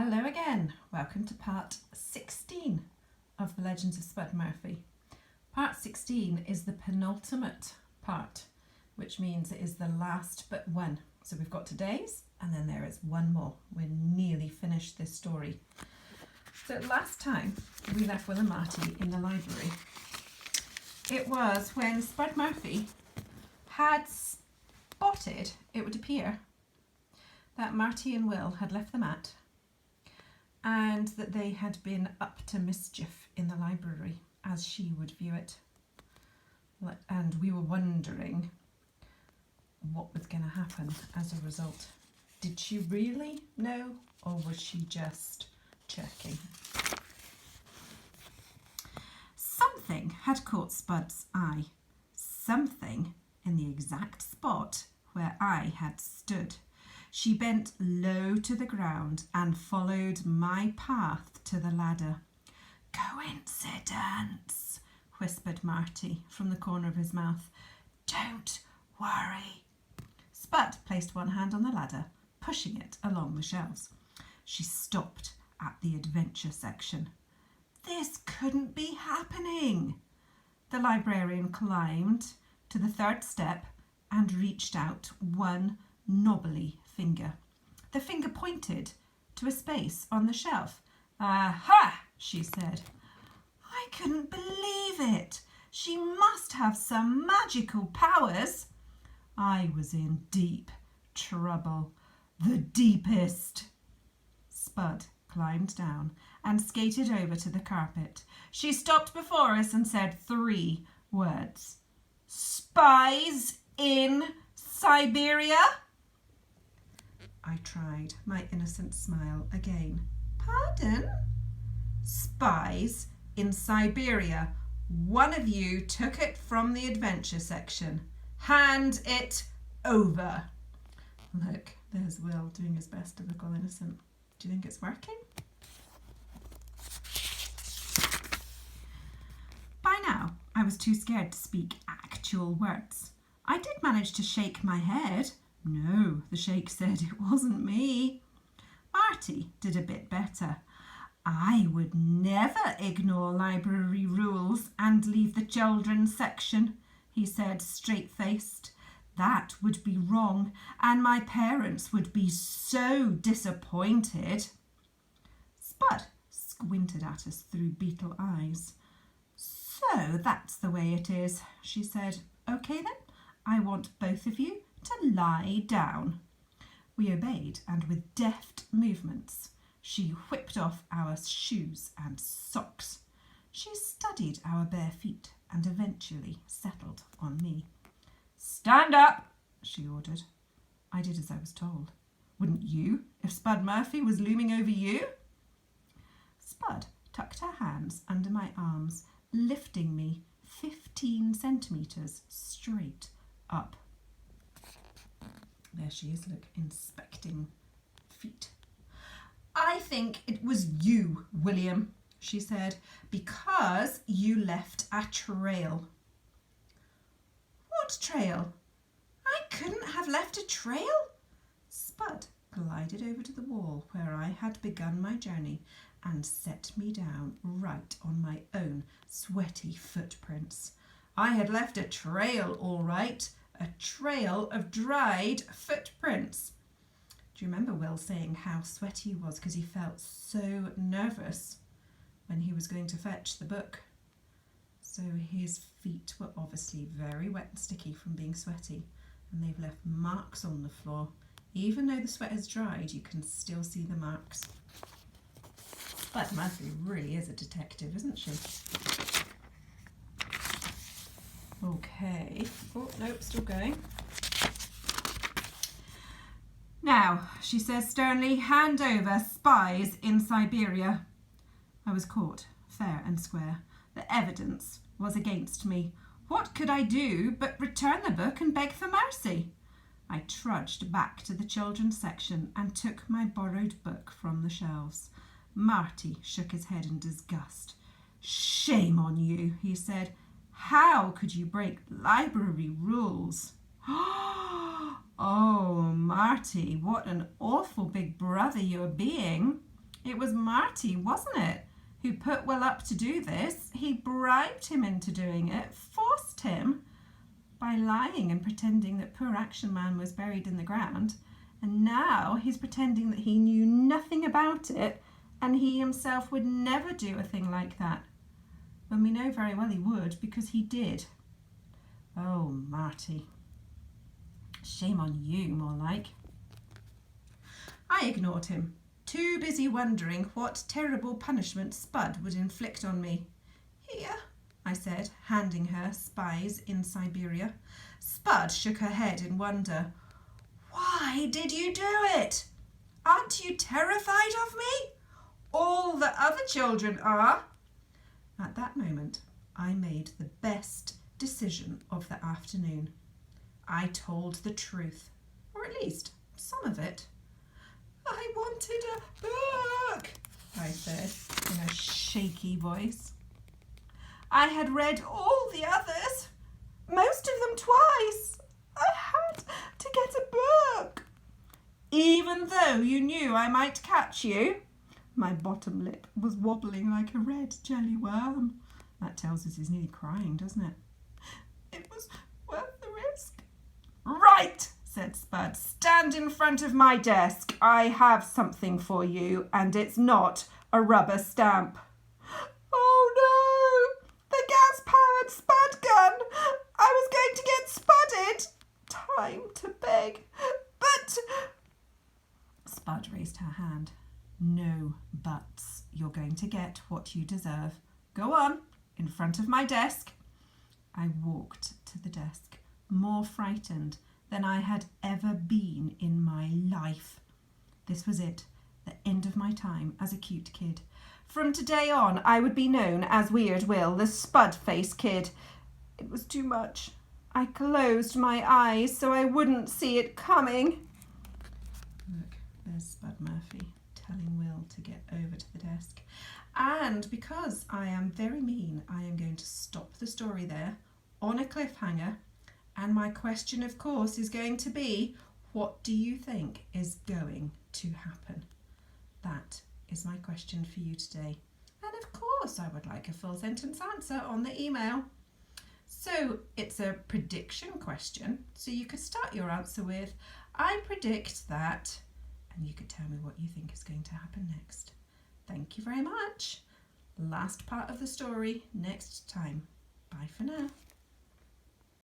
Hello again. Welcome to part 16 of The Legends of Spud Murphy. Part 16 is the penultimate part, which means it is the last but one. So we've got today's and then there is one more. We're nearly finished this story. So last time we left Will and Marty in the library. It was when Spud Murphy had spotted, it would appear, that Marty and Will had left the mat and that they had been up to mischief in the library, as she would view it. And we were wondering what was going to happen as a result. Did she really know, or was she just chirking? Something had caught Spud's eye. Something in the exact spot where I had stood. She bent low to the ground and followed my path to the ladder. "Coincidence," whispered Marty from the corner of his mouth. "Don't worry." Spud placed one hand on the ladder, pushing it along the shelves. She stopped at the adventure section. This couldn't be happening. The librarian climbed to the third step and reached out one knobbly finger. The finger pointed to a space on the shelf. "Aha!" she said. I couldn't believe it. She must have some magical powers. I was in deep trouble. The deepest. Spud climbed down and skated over to the carpet. She stopped before us and said 3 words. "Spies in Siberia?" I tried my innocent smile again. "Pardon?" "Spies in Siberia. One of you took it from the adventure section. Hand it over." Look, there's Will doing his best to look all innocent. Do you think it's working? By now, I was too scared to speak actual words. I did manage to shake my head. No, the shake said it wasn't me. Marty did a bit better. "I would never ignore library rules and leave the children's section," he said, straight-faced. "That would be wrong, and my parents would be so disappointed." Spud squinted at us through beetle eyes. "So that's the way it is," she said. "Okay then, I want both of you to lie down." We obeyed, and with deft movements, she whipped off our shoes and socks. She studied our bare feet and eventually settled on me. "Stand up," she ordered. I did as I was told. Wouldn't you, if Spud Murphy was looming over you? Spud tucked her hands under my arms, lifting me 15 centimetres straight up. There she is, look, inspecting feet. "I think it was you, William," she said, "because you left a trail." "What trail? I couldn't have left a trail." Spud glided over to the wall where I had begun my journey and set me down right on my own sweaty footprints. I had left a trail, all right. A trail of dried footprints. Do you remember Will saying how sweaty he was because he felt so nervous when he was going to fetch the book? So his feet were obviously very wet and sticky from being sweaty, and they've left marks on the floor. Even though the sweat has dried, you can still see the marks. But Murphy really is a detective, isn't she? Okay. Oh, nope, still going. "Now," she says sternly, "hand over Spies in Siberia." I was caught, fair and square. The evidence was against me. What could I do but return the book and beg for mercy? I trudged back to the children's section and took my borrowed book from the shelves. Marty shook his head in disgust. "Shame on you," he said. "How could you break library rules?" "Oh, Marty, what an awful big brother you're being. It was Marty, wasn't it, who put Will up to do this? He bribed him into doing it, forced him by lying and pretending that poor Action Man was buried in the ground. And now he's pretending that he knew nothing about it and he himself would never do a thing like that. When we know very well he would, because he did. Oh, Marty. Shame on you, more like. I ignored him, too busy wondering what terrible punishment Spud would inflict on me. Here, I said, handing her Spies in Siberia. Spud shook her head in wonder. Why did you do it? Aren't you terrified of me? All the other children are. At that moment, I made the best decision of the afternoon. I told the truth, or at least some of it. I wanted a book, I said in a shaky voice. I had read all the others, most of them twice. I had to get a book. Even though you knew I might catch you? My bottom lip was wobbling like a red jelly worm. That tells us he's nearly crying, doesn't it? It was worth the risk. Right, said Spud. Stand in front of my desk. I have something for you, and it's not a rubber stamp. Oh no! The gas-powered Spud gun! I was going to get spudded! Time to beg. But... Spud raised her hand. No buts. You're going to get what you deserve. Go on, in front of my desk. I walked to the desk, more frightened than I had ever been in my life. This was it, the end of my time as a cute kid. From today on, I would be known as Weird Will, the Spud-face kid. It was too much. I closed my eyes so I wouldn't see it coming. Look, there's Spud Murphy telling Will to get over to the desk. And because I am very mean, I am going to stop the story there on a cliffhanger. And my question, of course, is going to be, what do you think is going to happen? That is my question for you today. And of course, I would like a full sentence answer on the email. So it's a prediction question. So you could start your answer with, I predict that, and you could tell me what you think is going to happen next. Thank you very much. Last part of the story next time. Bye for now.